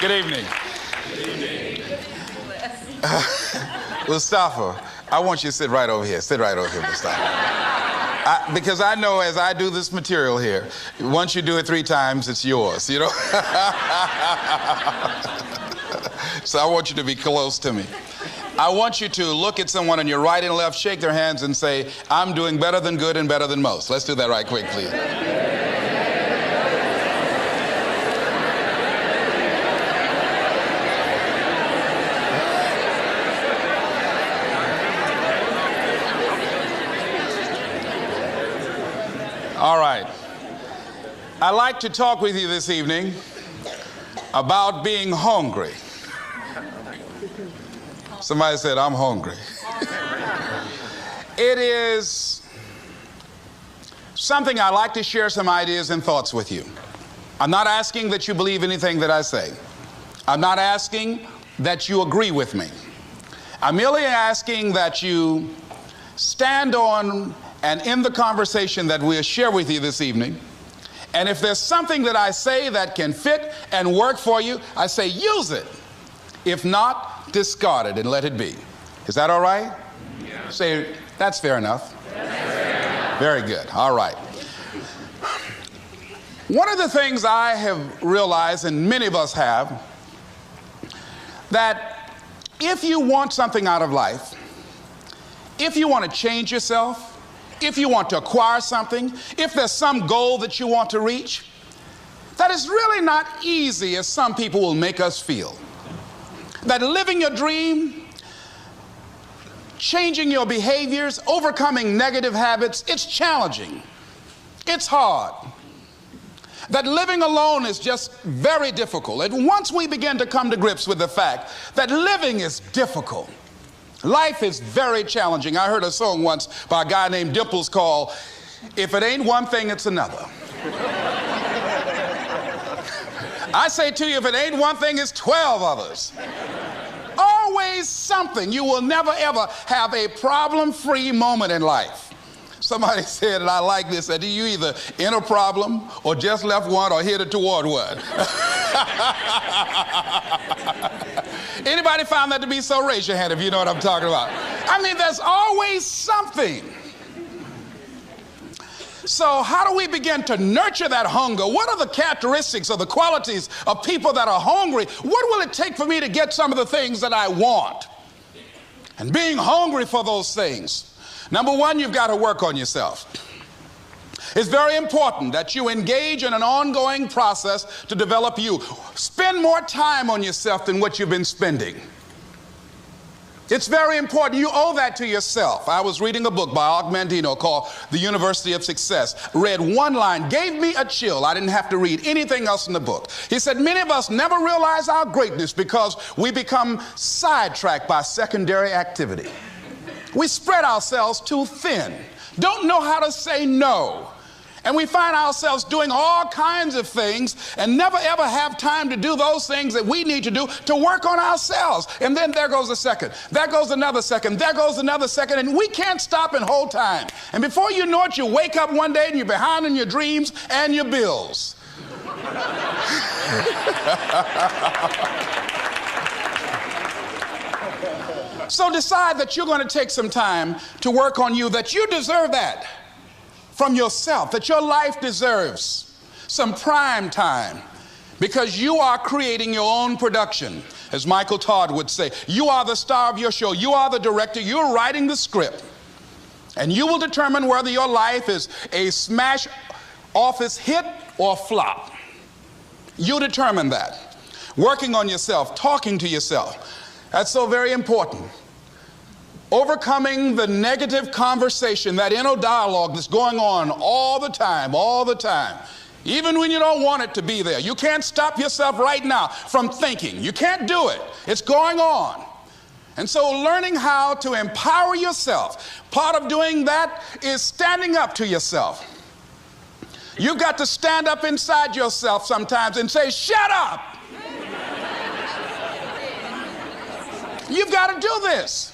Good evening. Mustafa, I want you to sit right over here. Sit right over here, Mustafa. Because I know as I do this material here, once you do it 3 times, it's yours, you know? So I want you to be close to me. I want you to look at someone on your right and left, shake their hands and say, I'm doing better than good and better than most. Let's do that right quick, please. All right. I'd like to talk with you this evening about being hungry. Somebody said, I'm hungry. It is something I like to share some ideas and thoughts with you. I'm not asking that you believe anything that I say. I'm not asking that you agree with me. I'm merely asking that you stand on and in the conversation that we'll share with you this evening. And if there's something that I say that can fit and work for you, I say use it. If not, discard it and let it be. Is that all right? Yeah. Say, that's fair enough. Very good. All right. One of the things I have realized, and many of us have, that if you want something out of life, if you want to change yourself, if you want to acquire something, if there's some goal that you want to reach, that is really not easy as some people will make us feel. That living your dream, changing your behaviors, overcoming negative habits, it's challenging. It's hard. That living alone is just very difficult. And once we begin to come to grips with the fact that living is difficult, life is very challenging. I heard a song once by a guy named Dimples called, If It Ain't One Thing, It's Another. I say to you, if it ain't one thing, it's 12 others. Always something. You will never, ever have a problem-free moment in life. Somebody said, and I like this, that you either in a problem or just left one or headed toward one. Anybody found that to be so? Raise your hand if you know what I'm talking about. I mean, there's always something. So how do we begin to nurture that hunger? What are the characteristics or the qualities of people that are hungry? What will it take for me to get some of the things that I want? And being hungry for those things. Number one, you've got to work on yourself. It's very important that you engage in an ongoing process to develop you. Spend more time on yourself than what you've been spending. It's very important. You owe that to yourself. I was reading a book by Og Mandino called The University of Success. Read one line, gave me a chill. I didn't have to read anything else in the book. He said, many of us never realize our greatness because we become sidetracked by secondary activity. We spread ourselves too thin, don't know how to say no. And we find ourselves doing all kinds of things and never ever have time to do those things that we need to do to work on ourselves. And then there goes a second, there goes another second, there goes another second, and we can't stop and hold time. And before you know it, you wake up one day and you're behind on your dreams and your bills. So decide that you're going to take some time to work on you, that you deserve that from yourself, that your life deserves some prime time because you are creating your own production. As Michael Todd would say, you are the star of your show. You are the director. You're writing the script. And you will determine whether your life is a smash office hit or flop. You determine that. Working on yourself, talking to yourself. That's so very important. Overcoming the negative conversation, that inner dialogue that's going on all the time, even when you don't want it to be there. You can't stop yourself right now from thinking. You can't do it. It's going on. And so learning how to empower yourself, part of doing that is standing up to yourself. You've got to stand up inside yourself sometimes and say, shut up. You've got to do this.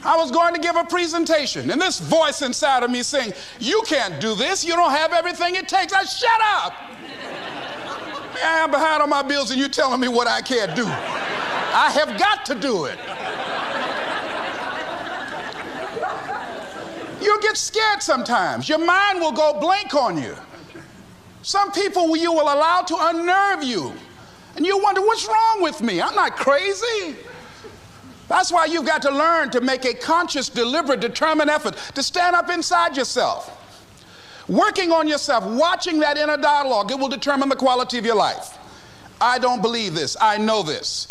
I was going to give a presentation, and this voice inside of me saying, you can't do this. You don't have everything it takes. I shut up. I'm behind on my bills and you're telling me what I can't do. I have got to do it. You'll get scared sometimes. Your mind will go blank on you. Some people you will allow to unnerve you. And you wonder, what's wrong with me? I'm not crazy. That's why you've got to learn to make a conscious, deliberate, determined effort to stand up inside yourself. Working on yourself, watching that inner dialogue, it will determine the quality of your life. I don't believe this. I know this.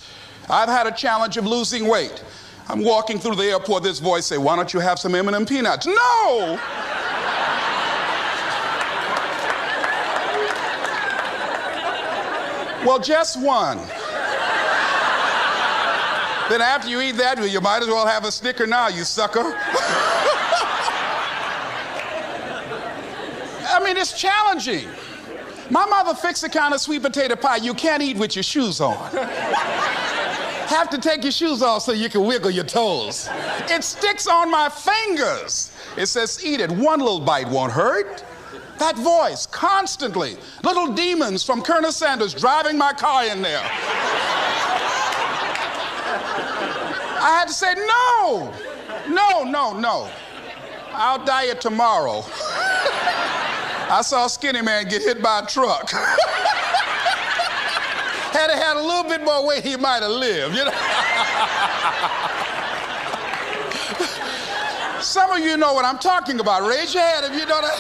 I've had a challenge of losing weight. I'm walking through the airport, this voice say, why don't you have some M&M peanuts? No! Well, just one. Then after you eat that, you might as well have a Snicker now, you sucker. I mean, it's challenging. My mother fixed a kind of sweet potato pie you can't eat with your shoes on. Have to take your shoes off so you can wiggle your toes. It sticks on my fingers. It says, eat it. One little bite won't hurt. That voice, constantly. Little demons from Colonel Sanders driving my car in there. I had to say, no. I'll diet tomorrow. I saw a skinny man get hit by a truck. Had he had a little bit more weight, he might have lived, you know. Some of you know what I'm talking about. Raise your hand if you know that.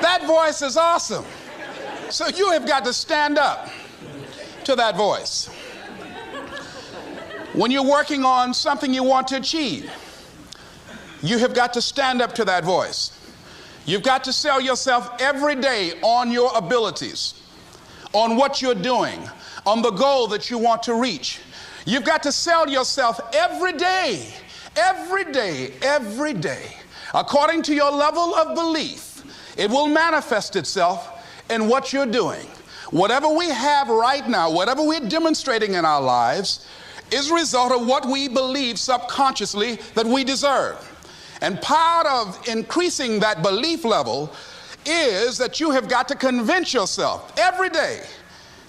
That voice is awesome. So you have got to stand up to that voice. When you're working on something you want to achieve, you have got to stand up to that voice. You've got to sell yourself every day on your abilities, on what you're doing, on the goal that you want to reach. You've got to sell yourself every day, according to your level of belief. It will manifest itself in what you're doing. Whatever we have right now, whatever we're demonstrating in our lives, is a result of what we believe subconsciously that we deserve. And part of increasing that belief level is that you have got to convince yourself every day.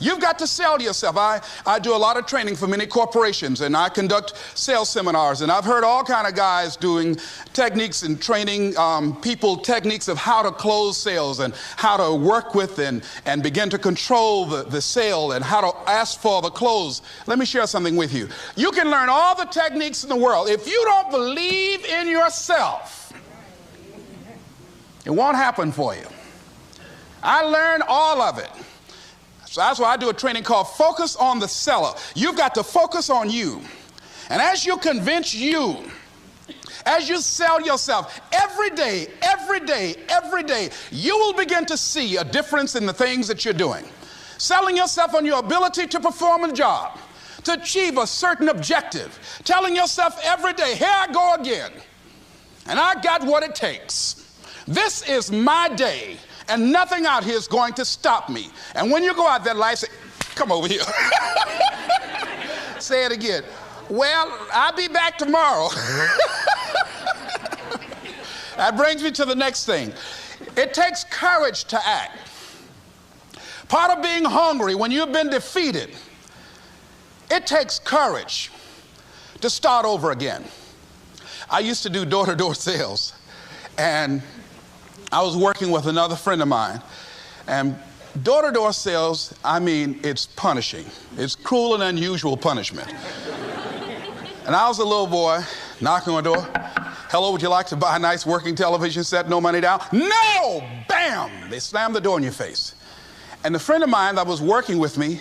You've got to sell yourself. I do a lot of training for many corporations, and I conduct sales seminars, and I've heard all kind of guys doing techniques and training people techniques of how to close sales and how to work with and begin to control the sale and how to ask for the close. Let me share something with you. You can learn all the techniques in the world. If you don't believe in yourself, it won't happen for you. I learned all of it. So that's why I do a training called Focus on the Seller. You've got to focus on you. And as you convince you, as you sell yourself every day, you will begin to see a difference in the things that you're doing. Selling yourself on your ability to perform a job, to achieve a certain objective. Telling yourself every day, here I go again. And I got what it takes. This is my day. And nothing out here is going to stop me. And when you go out there in life, say, come over here. Say it again. Well, I'll be back tomorrow. That brings me to the next thing. It takes courage to act. Part of being hungry when you've been defeated, it takes courage to start over again. I used to do door-to-door sales, and I was working with another friend of mine, and door-to-door sales, I mean, it's punishing. It's cruel and unusual punishment. And I was a little boy knocking on the door. Hello, would you like to buy a nice working television set? No money down? No! Bam! They slammed the door in your face. And the friend of mine that was working with me,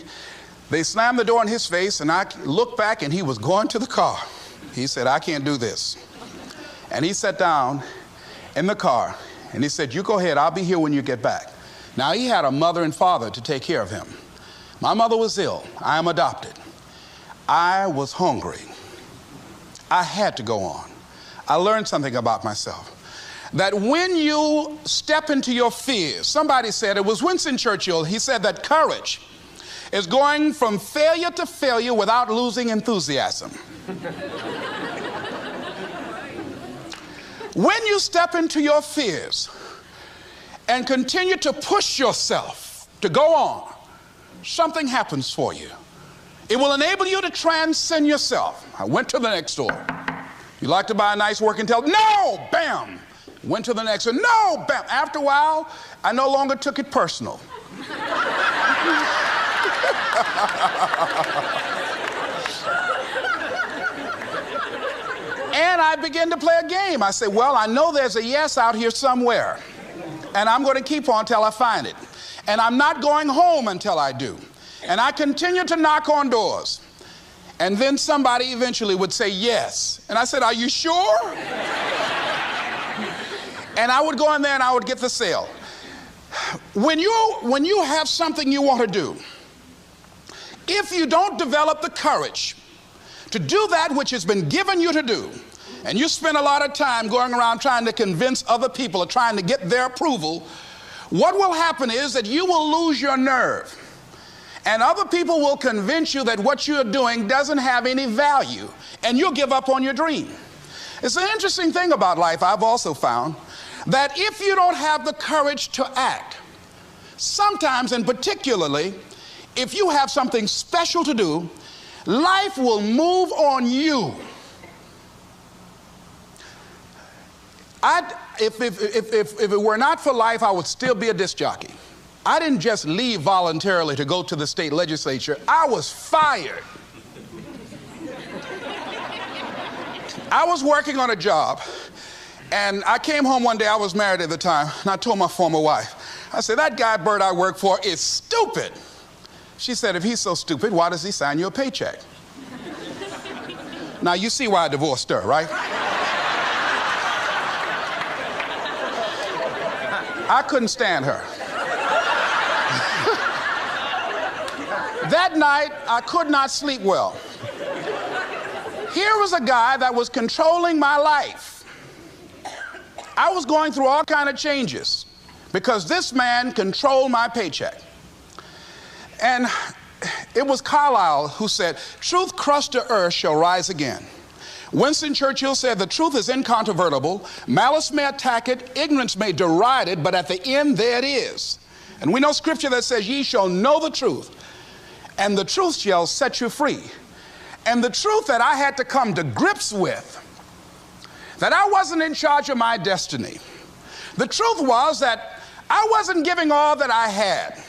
they slammed the door in his face, and I looked back, and he was going to the car. He said, I can't do this. And he sat down in the car, and he said, you go ahead, I'll be here when you get back. Now, he had a mother and father to take care of him. My mother was ill. I am adopted. I was hungry. I had to go on. I learned something about myself. That when you step into your fears, somebody said, it was Winston Churchill, he said that courage is going from failure to failure without losing enthusiasm. When you step into your fears and continue to push yourself to go on, something happens for you. It will enable you to transcend yourself. I went to the next store. You like to buy a nice working television? No! Bam! Went to the next one. No! Bam! After a while, I no longer took it personal. And I began to play a game. I said, well, I know there's a yes out here somewhere, and I'm going to keep on until I find it. And I'm not going home until I do. And I continued to knock on doors. And then somebody eventually would say yes. And I said, are you sure? And I would go in there and I would get the sale. When you have something you want to do, if you don't develop the courage to do that which has been given you to do, and you spend a lot of time going around trying to convince other people or trying to get their approval, what will happen is that you will lose your nerve. And other people will convince you that what you're doing doesn't have any value, and you'll give up on your dream. It's an interesting thing about life, I've also found, that if you don't have the courage to act, sometimes, and particularly, if you have something special to do, life will move on you. If it were not for life, I would still be a disc jockey. I didn't just leave voluntarily to go to the state legislature. I was fired. I was working on a job, and I came home one day. I was married at the time, and I told my former wife, I said, that guy Bert I work for is stupid. She said, if he's so stupid, why does he sign you a paycheck? Now, you see why I divorced her, right? I couldn't stand her. That night, I could not sleep well. Here was a guy that was controlling my life. I was going through all kinds of changes because this man controlled my paycheck. And it was Carlyle who said, truth crushed to earth shall rise again. Winston Churchill said, the truth is incontrovertible. Malice may attack it, ignorance may deride it, but at the end there it is. And we know scripture that says, ye shall know the truth, and the truth shall set you free. And the truth that I had to come to grips with, that I wasn't in charge of my destiny. The truth was that I wasn't giving all that I had.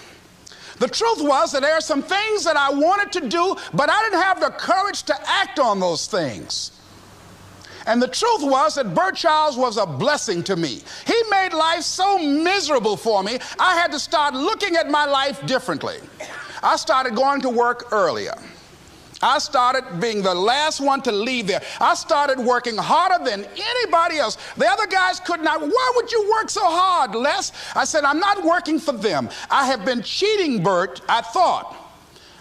The truth was that there are some things that I wanted to do, but I didn't have the courage to act on those things. And the truth was that Bert Childs was a blessing to me. He made life so miserable for me, I had to start looking at my life differently. I started going to work earlier. I started being the last one to leave there. I started working harder than anybody else. The other guys could not. Why would you work so hard, Les? I said, I'm not working for them. I have been cheating, Bert, I thought.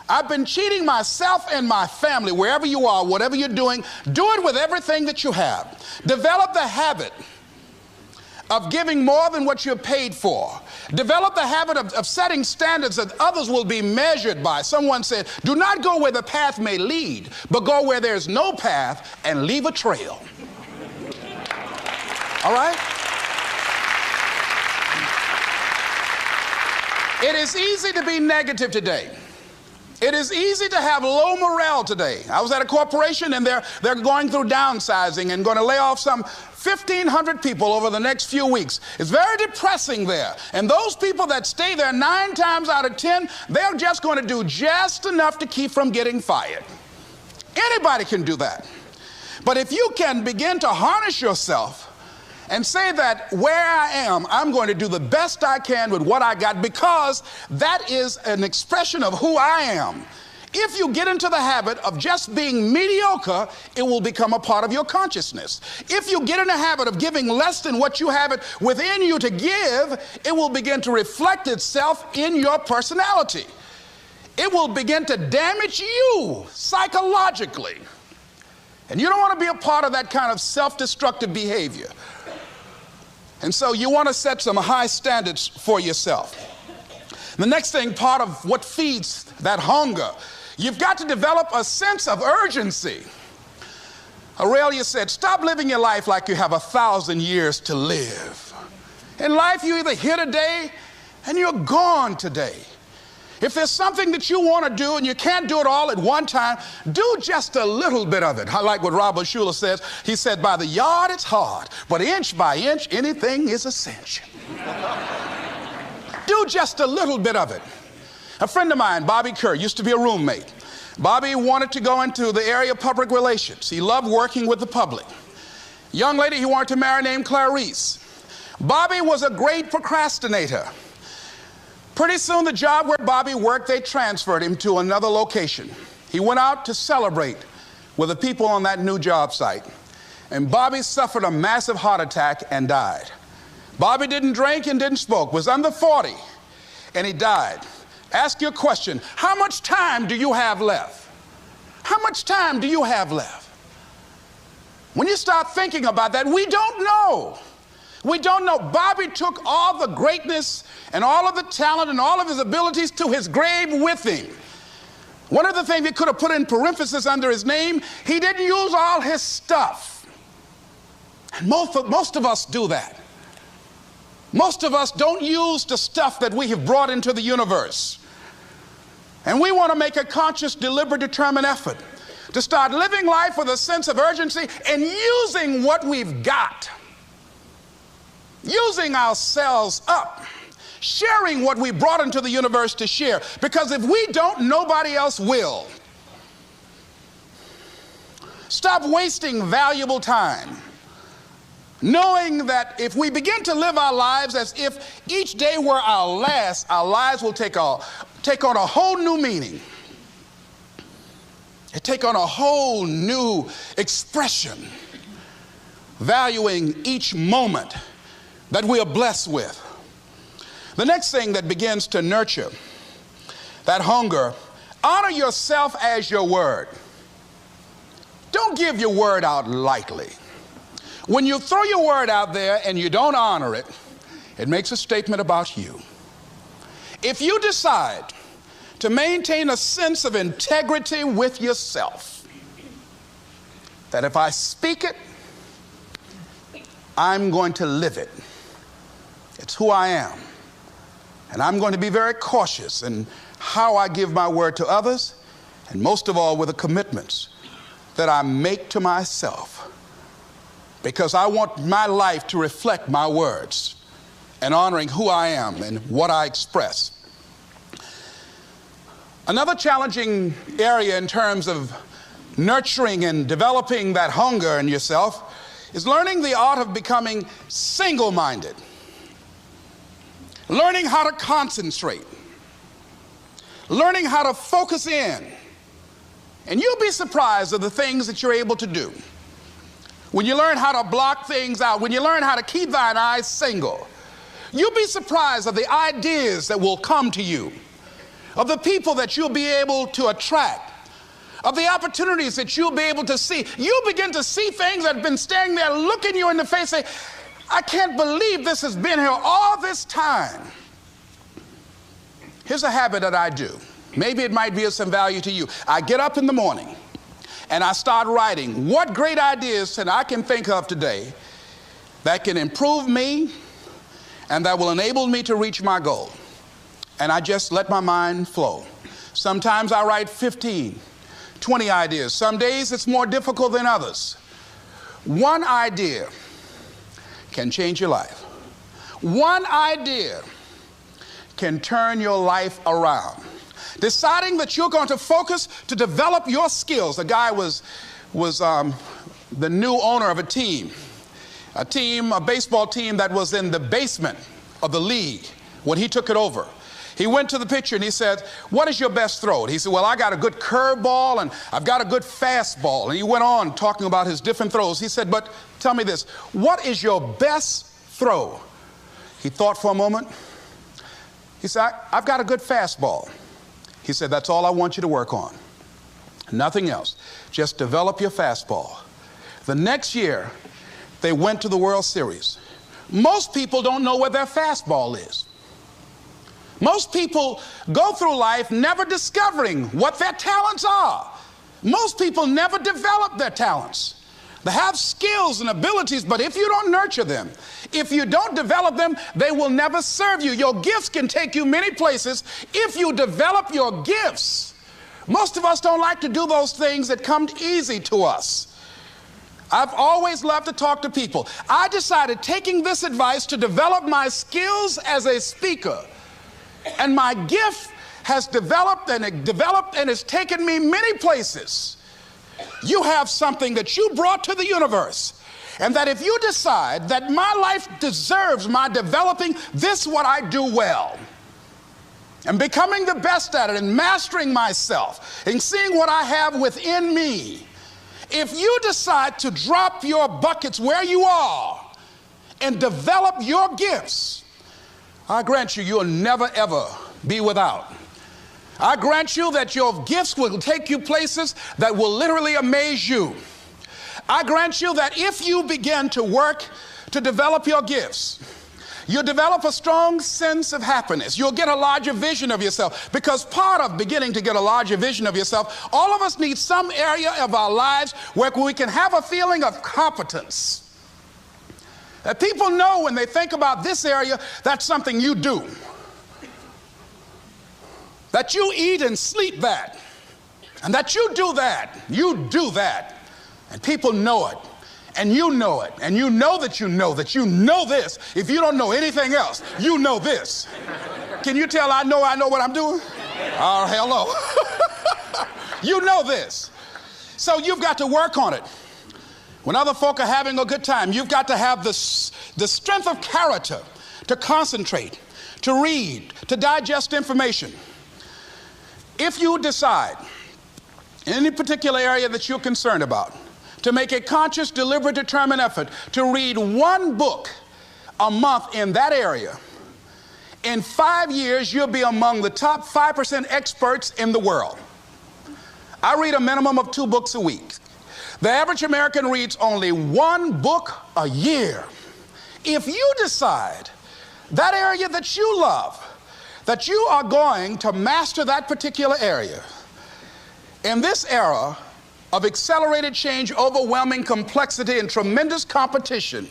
I've been cheating myself and my family. Wherever you are, whatever you're doing, do it with everything that you have. Develop the habit of giving more than what you're paid for. Develop the habit of setting standards that others will be measured by. Someone said, do not go where the path may lead, but go where there's no path and leave a trail. All right? It is easy to be negative today. It is easy to have low morale today. I was at a corporation and they're going through downsizing and going to lay off some 1,500 people over the next few weeks. It's very depressing there. And those people that stay there 9 times out of 10, they're just going to do just enough to keep from getting fired. Anybody can do that. But if you can begin to harness yourself and say that where I am, I'm going to do the best I can with what I got, because that is an expression of who I am. If you get into the habit of just being mediocre, it will become a part of your consciousness. If you get in the habit of giving less than what you have it within you to give, it will begin to reflect itself in your personality. It will begin to damage you psychologically. And you don't want to be a part of that kind of self-destructive behavior. And so you want to set some high standards for yourself. The next thing, part of what feeds that hunger, you've got to develop a sense of urgency. Aurelia said, stop living your life like you have 1,000 years to live. In life, you're either here today and you're gone today. If there's something that you want to do and you can't do it all at one time, do just a little bit of it. I like what Robert Schuller says. He said, by the yard it's hard, but inch by inch, anything is a cinch. Do just a little bit of it. A friend of mine, Bobby Kerr, used to be a roommate. Bobby wanted to go into the area of public relations. He loved working with the public. Young lady he wanted to marry named Clarice. Bobby was a great procrastinator. Pretty soon the job where Bobby worked, they transferred him to another location. He went out to celebrate with the people on that new job site. And Bobby suffered a massive heart attack and died. Bobby didn't drink and didn't smoke, was under 40, and he died. Ask your question, how much time do you have left? How much time do you have left? When you start thinking about that, we don't know. We don't know. Bobby took all the greatness and all of the talent and all of his abilities to his grave with him. One of the things he could have put in parentheses under his name, he didn't use all his stuff. And most of us do that. Most of us don't use the stuff that we have brought into the universe. And we want to make a conscious, deliberate, determined effort to start living life with a sense of urgency and using what we've got. Using ourselves up, sharing what we brought into the universe to share. Because if we don't, nobody else will. Stop wasting valuable time, knowing that if we begin to live our lives as if each day were our last, our lives will take on a whole new meaning. It take on a whole new expression, valuing each moment that we are blessed with. The next thing that begins to nurture that hunger, honor yourself as your word. Don't give your word out lightly. When you throw your word out there and you don't honor it, it makes a statement about you. If you decide to maintain a sense of integrity with yourself, that if I speak it, I'm going to live it. It's who I am. And I'm going to be very cautious in how I give my word to others, and most of all with the commitments that I make to myself, because I want my life to reflect my words and honoring who I am and what I express. Another challenging area in terms of nurturing and developing that hunger in yourself is learning the art of becoming single-minded. Learning how to concentrate. Learning how to focus in. And you'll be surprised at the things that you're able to do. When you learn how to block things out, when you learn how to keep thine eyes single, you'll be surprised at the ideas that will come to you, of the people that you'll be able to attract, of the opportunities that you'll be able to see. You'll begin to see things that have been standing there looking you in the face, saying, I can't believe this has been here all this time. Here's a habit that I do. Maybe it might be of some value to you. I get up in the morning and I start writing what great ideas that I can think of today that can improve me and that will enable me to reach my goal. And I just let my mind flow. Sometimes I write 15, 20 ideas. Some days it's more difficult than others. One idea can change your life. One idea can turn your life around. Deciding that you're going to focus to develop your skills. A guy was the new owner of a baseball team that was in the basement of the league when he took it over. He went to the pitcher and he said, what is your best throw? And he said, well, I got a good curveball and I've got a good fastball. And he went on talking about his different throws. He said, but tell me this, what is your best throw? He thought for a moment. He said, I've got a good fastball. He said, that's all I want you to work on. Nothing else. Just develop your fastball. The next year, they went to the World Series. Most people don't know where their fastball is. Most people go through life never discovering what their talents are. Most people never develop their talents. They have skills and abilities, but if you don't nurture them, if you don't develop them, they will never serve you. Your gifts can take you many places if you develop your gifts. Most of us don't like to do those things that come easy to us. I've always loved to talk to people. I decided, taking this advice, to develop my skills as a speaker. And my gift has developed and it's taken me many places. You have something that you brought to the universe, and that if you decide that my life deserves my developing this, what I do well, and becoming the best at it, and mastering myself, and seeing what I have within me, if you decide to drop your buckets where you are and develop your gifts, I grant you, you'll never ever be without. I grant you that your gifts will take you places that will literally amaze you. I grant you that if you begin to work to develop your gifts, you'll develop a strong sense of happiness. You'll get a larger vision of yourself, because part of beginning to get a larger vision of yourself, all of us need some area of our lives where we can have a feeling of competence. That people know when they think about this area, that's something you do. That you eat and sleep that, and that you do that, and people know it, and you know it, and you know that you know this. If you don't know anything else, you know this. Can you tell I know what I'm doing? Oh, hello. You know this. So you've got to work on it. When other folk are having a good time, you've got to have the strength of character to concentrate, to read, to digest information. If you decide in any particular area that you're concerned about to make a conscious, deliberate, determined effort to read one book a month in that area, in 5 years, you'll be among the top 5% experts in the world. I read a minimum of 2 books a week. The average American reads only 1 book a year. If you decide that area that you love, that you are going to master that particular area, in this era of accelerated change, overwhelming complexity, and tremendous competition,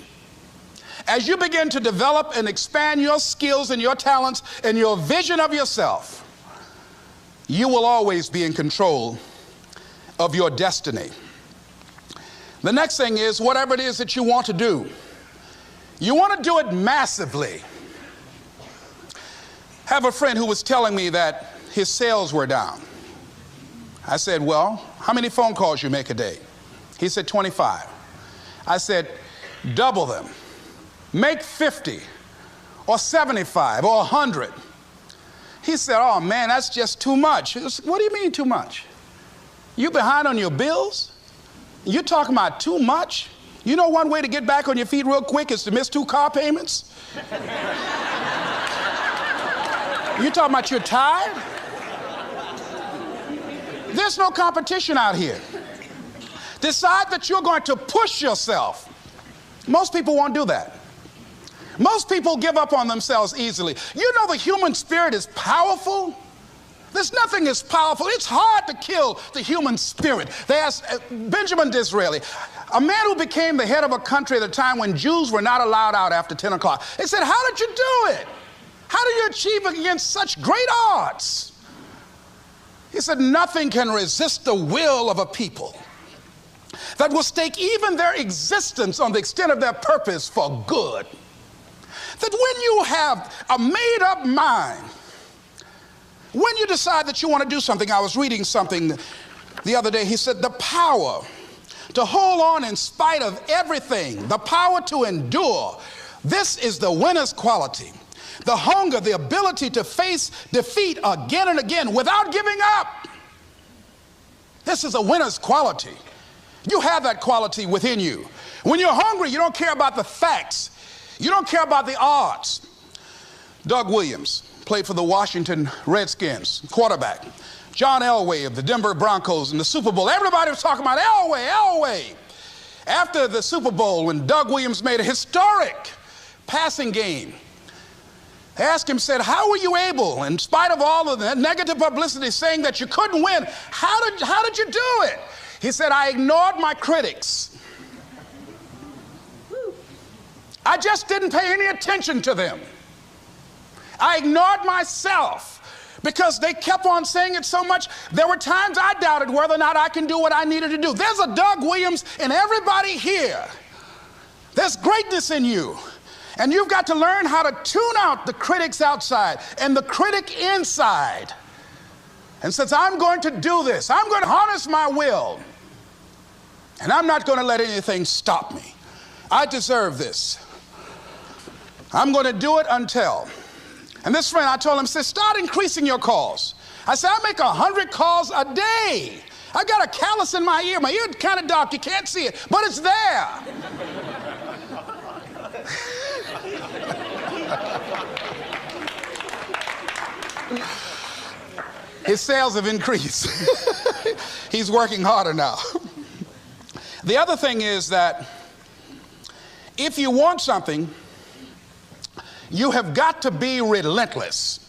as you begin to develop and expand your skills and your talents and your vision of yourself, you will always be in control of your destiny. The next thing is, whatever it is that you want to do, you want to do it massively. I have a friend who was telling me that his sales were down. I said, well, how many phone calls you make a day? He said, 25. I said, double them. Make 50 or 75 or 100. He said, oh man, that's just too much. What do you mean too much? You behind on your bills? You're talking about too much? You know one way to get back on your feet real quick is to miss 2 car payments? You talking about you're tired? There's no competition out here. Decide that you're going to push yourself. Most people won't do that. Most people give up on themselves easily. You know the human spirit is powerful. There's nothing as powerful. It's hard to kill the human spirit. They asked Benjamin Disraeli, a man who became the head of a country at a time when Jews were not allowed out after 10 o'clock. They said, how did you do it? How do you achieve it against such great odds? He said, nothing can resist the will of a people that will stake even their existence on the extent of their purpose for good. That when you have a made-up mind, when you decide that you want to do something, I was reading something the other day, he said, the power to hold on in spite of everything, the power to endure, this is the winner's quality. The hunger, the ability to face defeat again and again without giving up. This is a winner's quality. You have that quality within you. When you're hungry, you don't care about the facts. You don't care about the odds. Doug Williams played for the Washington Redskins, quarterback. John Elway of the Denver Broncos in the Super Bowl. Everybody was talking about Elway. After the Super Bowl, when Doug Williams made a historic passing game, they asked him, said, how were you able, in spite of all of the negative publicity saying that you couldn't win, how did you do it? He said, I ignored my critics. I just didn't pay any attention to them. I ignored myself because they kept on saying it so much. There were times I doubted whether or not I can do what I needed to do. There's a Doug Williams in everybody here. There's greatness in you. And you've got to learn how to tune out the critics outside and the critic inside. And since I'm going to do this, I'm going to harness my will. And I'm not going to let anything stop me. I deserve this. I'm going to do it until. And this friend, I told him, said, start increasing your calls. I said, I make 100 calls a day. I got a callus in my ear. My ear kind of dark. You can't see it, but it's there. His sales have increased. He's working harder now. The other thing is that if you want something, you have got to be relentless.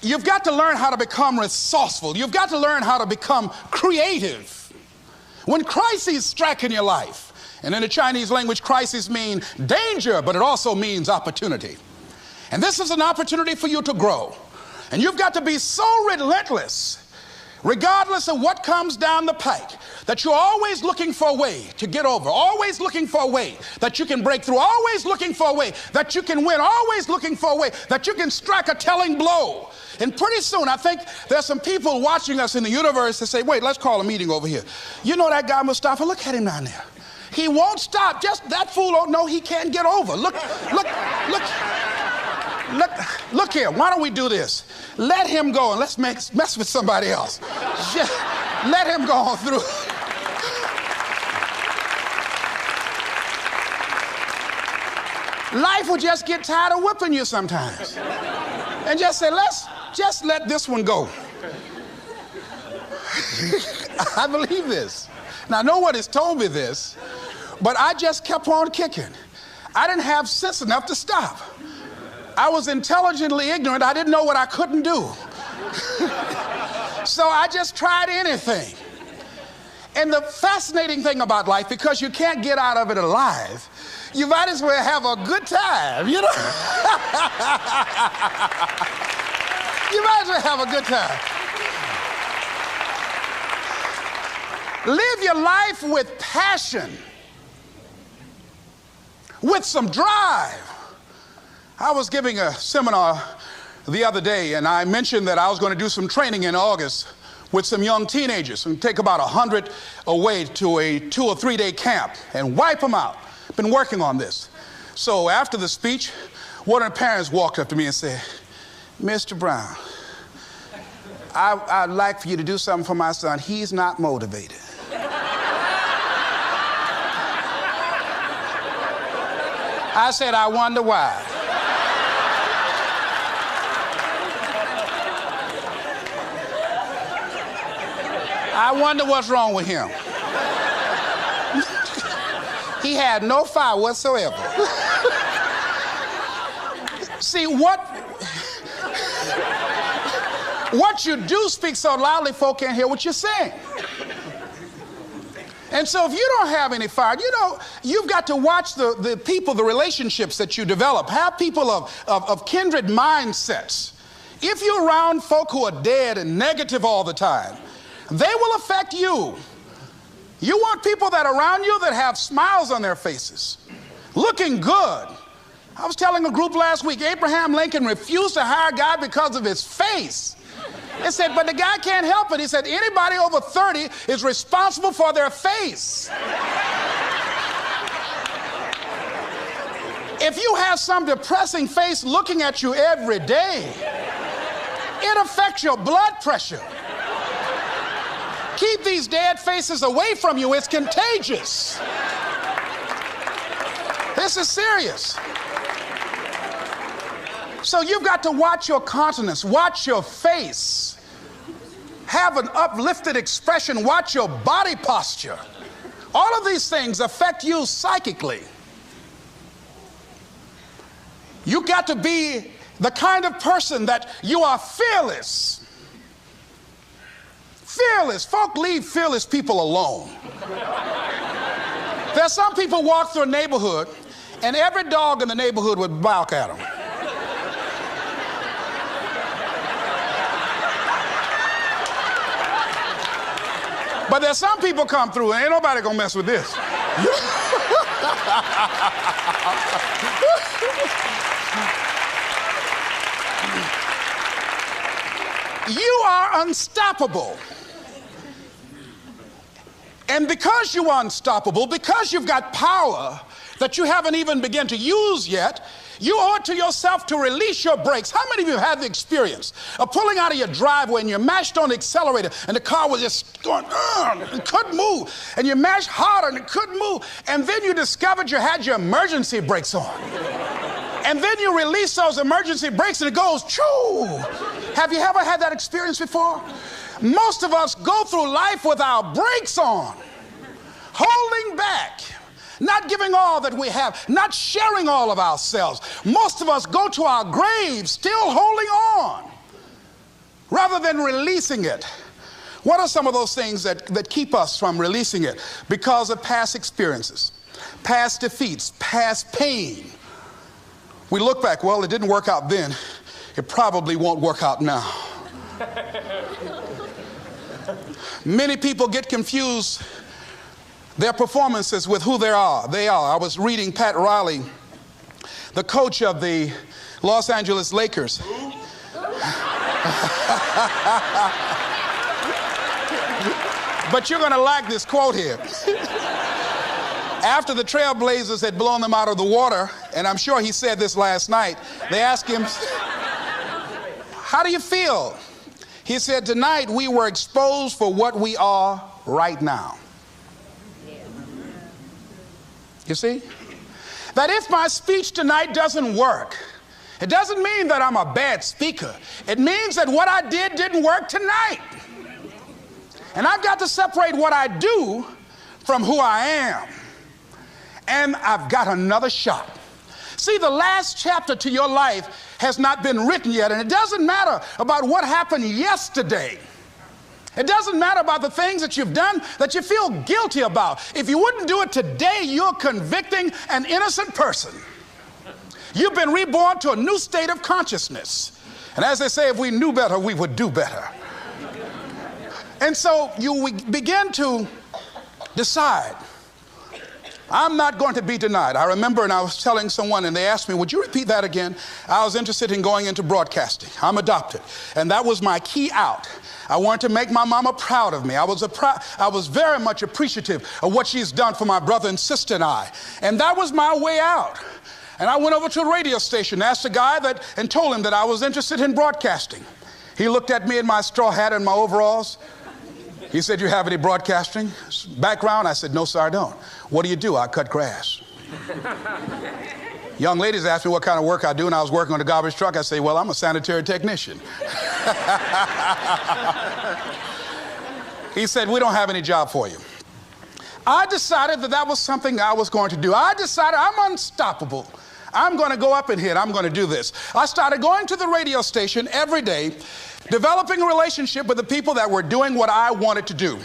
You've got to learn how to become resourceful. You've got to learn how to become creative. When crises strike in your life, and in the Chinese language, crises mean danger, but it also means opportunity. And this is an opportunity for you to grow. And you've got to be so relentless, regardless of what comes down the pike, that you're always looking for a way to get over, always looking for a way that you can break through, always looking for a way that you can win, always looking for a way that you can strike a telling blow. And pretty soon, I think there's some people watching us in the universe that say, wait, let's call a meeting over here. You know that guy Mustafa? Look at him down there. He won't stop. Just that fool don't know he can't get over. Look here. Why don't we do this? Let him go and let's mess with somebody else. Just let him go on through. Life will just get tired of whipping you sometimes. And just say, let's just let this one go. I believe this. Now, no one has told me this, but I just kept on kicking. I didn't have sense enough to stop. I was intelligently ignorant. I didn't know what I couldn't do. So I just tried anything. And the fascinating thing about life, because you can't get out of it alive, you might as well have a good time, you know? You might as well have a good time. Live your life with passion, with some drive. I was giving a seminar the other day, and I mentioned that I was going to do some training in August with some young teenagers and take about 100 away to a 2 or 3 day camp and wipe them out. Been working on this. So after the speech, one of the parents walked up to me and said, Mr. Brown, I'd like for you to do something for my son. He's not motivated. I said, I wonder why. I wonder what's wrong with him. He had no fire whatsoever. See, what you do speaks so loudly folk can't hear what you're saying. And so if you don't have any fire, you know, you've got to watch the people, the relationships that you develop. Have people of kindred mindsets. If you're around folk who are dead and negative all the time, they will affect you. You want people that are around you that have smiles on their faces, looking good. I was telling a group last week, Abraham Lincoln refused to hire a guy because of his face. They said, but the guy can't help it. He said, anybody over 30 is responsible for their face. If you have some depressing face looking at you every day, it affects your blood pressure. Keep these dead faces away from you. It's contagious. This is serious. So you've got to watch your countenance, watch your face, have an uplifted expression, watch your body posture. All of these things affect you psychically. You got to be the kind of person that you are fearless. Fearless. Folk leave fearless people alone. There's some people walk through a neighborhood and every dog in the neighborhood would bark at them. But there's some people come through and ain't nobody gonna mess with this. You are unstoppable. And because you are unstoppable, because you've got power that you haven't even begun to use yet, you owe it to yourself to release your brakes. How many of you have had the experience of pulling out of your driveway and you mashed on the accelerator and the car was just going, it couldn't move, and you mashed harder and it couldn't move, and then you discovered you had your emergency brakes on. And then you release those emergency brakes and it goes, choo! Have you ever had that experience before? Most of us go through life with our brakes on, holding back, not giving all that we have, not sharing all of ourselves. Most of us go to our graves still holding on rather than releasing it. What are some of those things that keep us from releasing it? Because of past experiences, past defeats, past pain. We look back, well, it didn't work out then. It probably won't work out now. Many people get confused their performances with who they are. I was reading Pat Riley, the coach of the Los Angeles Lakers. But you're going to like this quote here. After the Trailblazers had blown them out of the water, and I'm sure he said this last night, they asked him, how do you feel? He said, tonight we were exposed for what we are right now. You see? That if my speech tonight doesn't work, it doesn't mean that I'm a bad speaker. It means that what I did didn't work tonight. And I've got to separate what I do from who I am. And I've got another shot. See, the last chapter to your life has not been written yet, and it doesn't matter about what happened yesterday. It doesn't matter about the things that you've done that you feel guilty about. If you wouldn't do it today, you're convicting an innocent person. You've been reborn to a new state of consciousness. And as they say, if we knew better, we would do better. And so you begin to decide, I'm not going to be denied. I remember, and I was telling someone, and they asked me, would you repeat that again? I was interested in going into broadcasting. I'm adopted. And that was my key out. I wanted to make my mama proud of me. I was very much appreciative of what she's done for my brother and sister and I. And that was my way out. And I went over to a radio station, asked a guy and told him that I was interested in broadcasting. He looked at me in my straw hat and my overalls. He said, you have any broadcasting background? I said, no, sir, I don't. What do you do? I cut grass. Young ladies asked me what kind of work I do, and I was working on a garbage truck. I say, well, I'm a sanitary technician. He said, we don't have any job for you. I decided that was something I was going to do. I decided I'm unstoppable. I'm going to go up in here and I'm going to do this. I started going to the radio station every day, developing a relationship with the people that were doing what I wanted to do.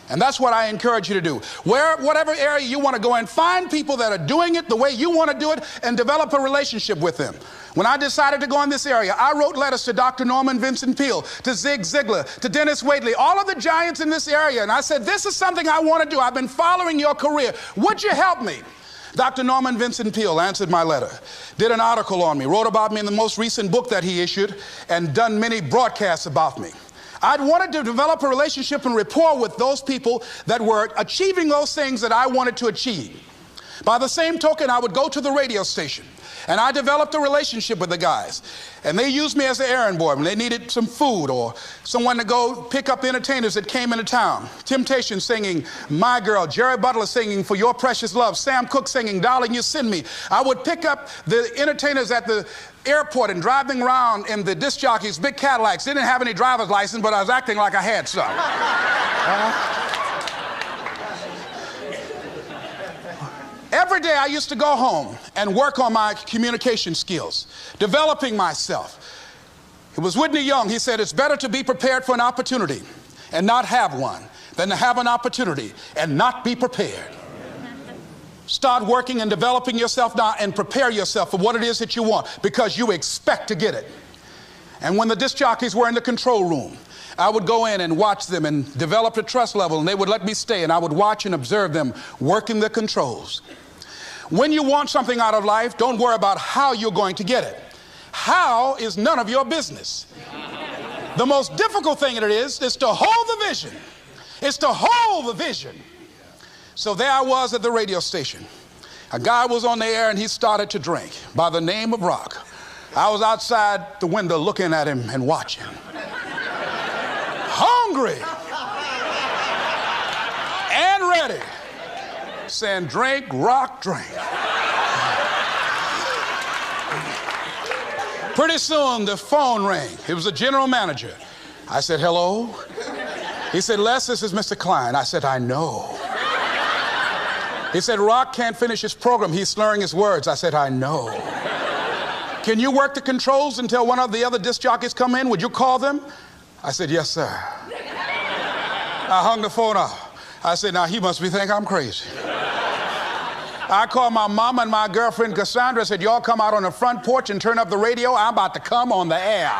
And that's what I encourage you to do. Whatever area you want to go in, find people that are doing it the way you want to do it and develop a relationship with them. When I decided to go in this area, I wrote letters to Dr. Norman Vincent Peale, to Zig Ziglar, to Dennis Waitley, all of the giants in this area. And I said, this is something I want to do. I've been following your career. Would you help me? Dr. Norman Vincent Peale answered my letter, did an article on me, wrote about me in the most recent book that he issued, and done many broadcasts about me. I'd wanted to develop a relationship and rapport with those people that were achieving those things that I wanted to achieve. By the same token, I would go to the radio station, and I developed a relationship with the guys. And they used me as an errand boy when they needed some food or someone to go pick up entertainers that came into town. Temptation singing My Girl, Jerry Butler singing For Your Precious Love, Sam Cooke singing Darling You Send Me. I would pick up the entertainers at the airport and drive them around in the disc jockeys, big Cadillacs. Didn't have any driver's license, but I was acting like I had some. Every day I used to go home and work on my communication skills, developing myself. It was Whitney Young. He said, it's better to be prepared for an opportunity and not have one than to have an opportunity and not be prepared. Start working and developing yourself now and prepare yourself for what it is that you want, because you expect to get it. And when the disc jockeys were in the control room, I would go in and watch them and develop a trust level, and they would let me stay, and I would watch and observe them working the controls. When you want something out of life, don't worry about how you're going to get it. How is none of your business. The most difficult thing it is to hold the vision. It's to hold the vision. So there I was at the radio station. A guy was on the air and he started to drink by the name of Rock. I was outside the window looking at him and watching. Hungry and ready, saying, drink, Rock, drink. Pretty soon the phone rang. It was the general manager. I said, hello? He said, Les, this is Mr. Klein. I said, I know. He said, Rock can't finish his program. He's slurring his words. I said, I know. Can you work the controls until one of the other disc jockeys come in? Would you call them? I said, yes, sir. I hung the phone up. I said, now he must be thinking I'm crazy. I called my mom and my girlfriend Cassandra. I said, y'all come out on the front porch and turn up the radio. I'm about to come on the air.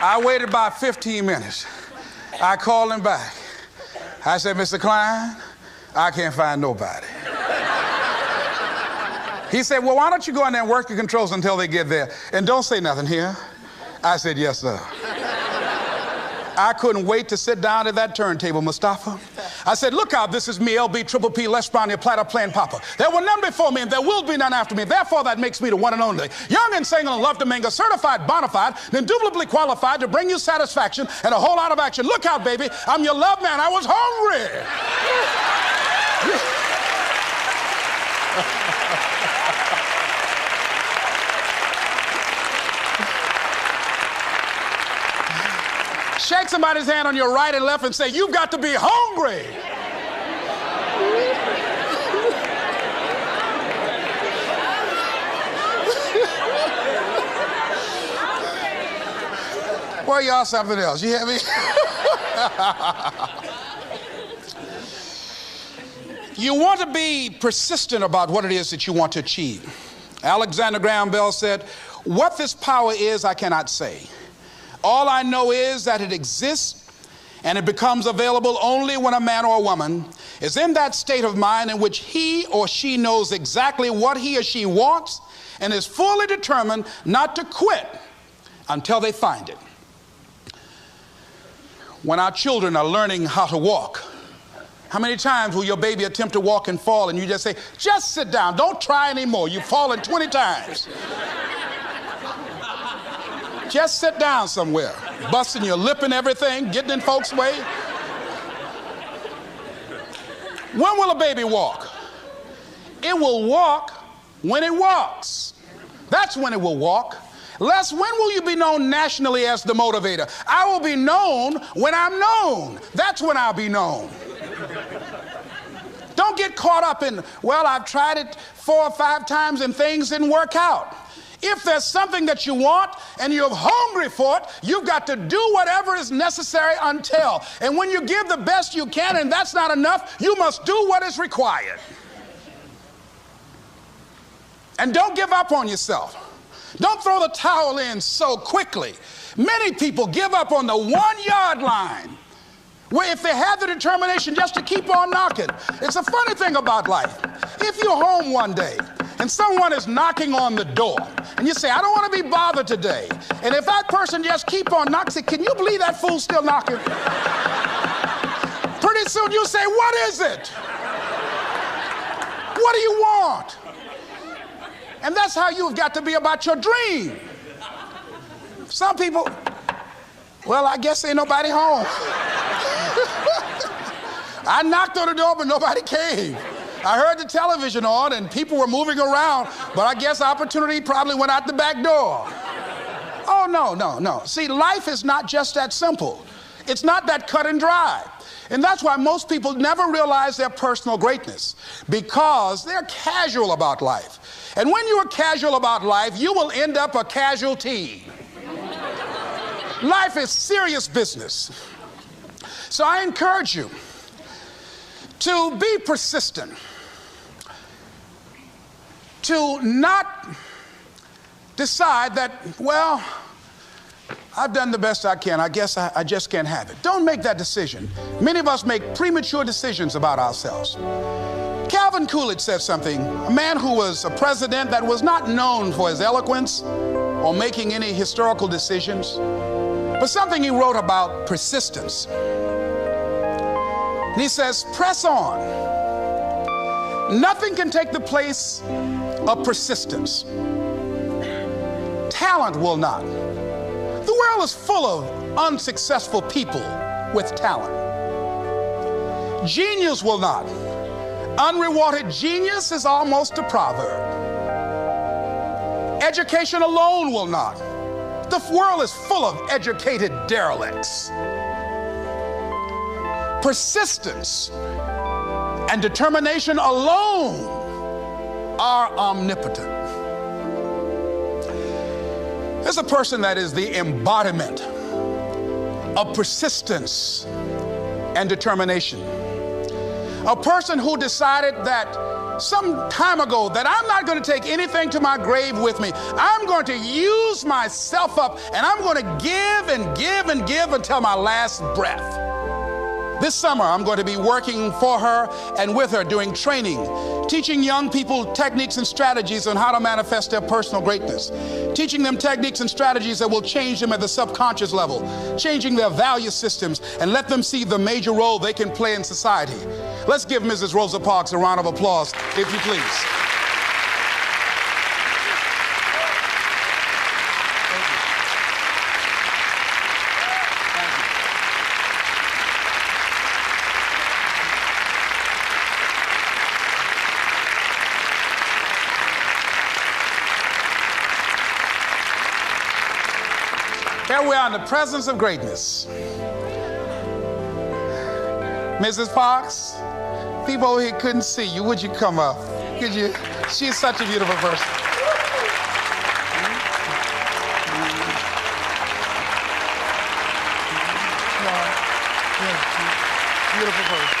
I waited about 15 minutes. I called him back. I said, Mr. Klein, I can't find nobody. He said, well, why don't you go in there and work the controls until they get there? And don't say nothing here. I said, yes, sir. I couldn't wait to sit down at that turntable, Mustafa. I said, look out, this is me, LB, Triple P, Les Brown, your platter playing Papa. There were none before me, and there will be none after me. Therefore, that makes me the one and only. Young and single and love to mingle, certified, bona fide, and indubitably qualified to bring you satisfaction and a whole lot of action. Look out, baby, I'm your love man. I was hungry. Shake somebody's hand on your right and left and say, you've got to be hungry. Boy, y'all something else. You hear me? You want to be persistent about what it is that you want to achieve. Alexander Graham Bell said, what this power is, I cannot say. All I know is that it exists, and it becomes available only when a man or a woman is in that state of mind in which he or she knows exactly what he or she wants and is fully determined not to quit until they find it. When our children are learning how to walk, how many times will your baby attempt to walk and fall and you just say, just sit down, don't try anymore, you've fallen 20 times. Just sit down somewhere, busting your lip and everything, getting in folks' way. When will a baby walk? It will walk when it walks. That's when it will walk. Les, when will you be known nationally as the motivator? I will be known when I'm known. That's when I'll be known. Don't get caught up in, well, I've tried it 4 or 5 times and things didn't work out. If there's something that you want and you're hungry for it, you've got to do whatever is necessary until. And when you give the best you can and that's not enough, you must do what is required. And don't give up on yourself. Don't throw the towel in so quickly. Many people give up on the 1-yard line, where if they have the determination just to keep on knocking. It's a funny thing about life. If you're home one day and someone is knocking on the door and you say, I don't want to be bothered today. And if that person just keep on knocking, say, can you believe that fool's still knocking? Pretty soon you say, what is it? What do you want? And that's how you've got to be about your dream. Some people, well, I guess ain't nobody home. I knocked on the door, but nobody came. I heard the television on and people were moving around, but I guess opportunity probably went out the back door. Oh, no. See, life is not just that simple. It's not that cut and dry. And that's why most people never realize their personal greatness, because they're casual about life. And when you are casual about life, you will end up a casualty. Life is serious business. So I encourage you to be persistent, to not decide that, well, I've done the best I can. I guess I just can't have it. Don't make that decision. Many of us make premature decisions about ourselves. Calvin Coolidge said something, a man who was a president that was not known for his eloquence or making any historical decisions, but something he wrote about persistence. And he says, press on. Nothing can take the place of persistence. Talent will not. The world is full of unsuccessful people with talent. Genius will not. Unrewarded genius is almost a proverb. Education alone will not. The world is full of educated derelicts. Persistence and determination alone are omnipotent. There's a person that is the embodiment of persistence and determination. A person who decided that some time ago that I'm not going to take anything to my grave with me. I'm going to use myself up, and I'm going to give and give and give until my last breath. This summer, I'm going to be working for her and with her, doing training, teaching young people techniques and strategies on how to manifest their personal greatness, teaching them techniques and strategies that will change them at the subconscious level, changing their value systems, and let them see the major role they can play in society. Let's give Mrs. Rosa Parks a round of applause, if you please. Here we are in the presence of greatness. Mrs. Parks, people over here couldn't see you. Would you come up? Could you? She's such a beautiful person. Beautiful person.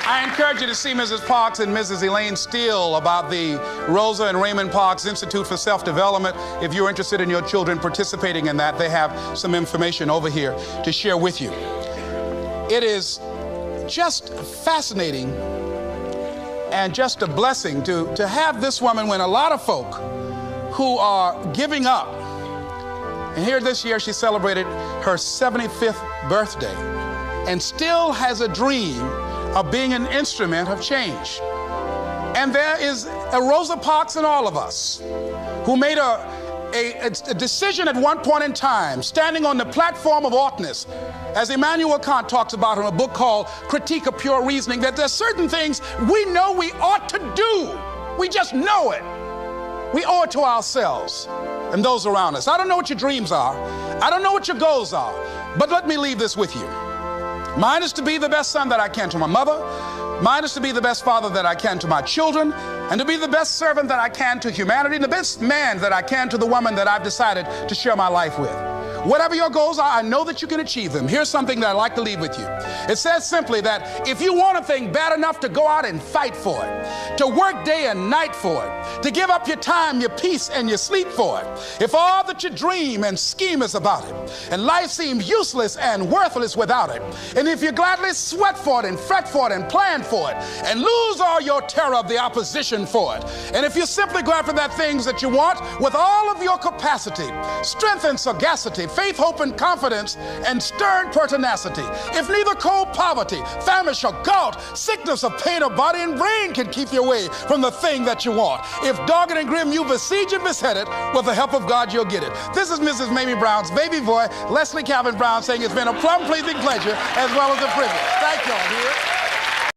I encourage you to see Mrs. Parks and Mrs. Elaine Steele about the Rosa and Raymond Parks Institute for Self-Development. If you're interested in your children participating in that, they have some information over here to share with you. It is just fascinating and just a blessing to have this woman when a lot of folk who are giving up. And here this year she celebrated her 75th birthday and still has a dream of being an instrument of change. And there is a Rosa Parks in all of us who made a decision at one point in time, standing on the platform of oughtness, as Immanuel Kant talks about in a book called Critique of Pure Reasoning, that there's certain things we know we ought to do. We just know it. We owe it to ourselves and those around us. I don't know what your dreams are. I don't know what your goals are. But let me leave this with you. Mine is to be the best son that I can to my mother. Mine is to be the best father that I can to my children, and to be the best servant that I can to humanity, and the best man that I can to the woman that I've decided to share my life with. Whatever your goals are, I know that you can achieve them. Here's something that I'd like to leave with you. It says simply that if you want a thing bad enough to go out and fight for it, to work day and night for it, to give up your time, your peace, and your sleep for it, if all that you dream and scheme is about it, and life seems useless and worthless without it, and if you gladly sweat for it and fret for it and plan for it, and lose all your terror of the opposition for it, and if you simply go after that things that you want with all of your capacity, strength and sagacity, faith, hope, and confidence, and stern pertinacity, if neither cold poverty, famish, or gout, sickness, or pain of body and brain can keep you away from the thing that you want, if dogged and grim you besiege and beset it, with the help of God you'll get it. This is Mrs. Mamie Brown's baby boy, Leslie Calvin Brown, saying it's been a plum-pleasing pleasure as well as a privilege. Thank y'all.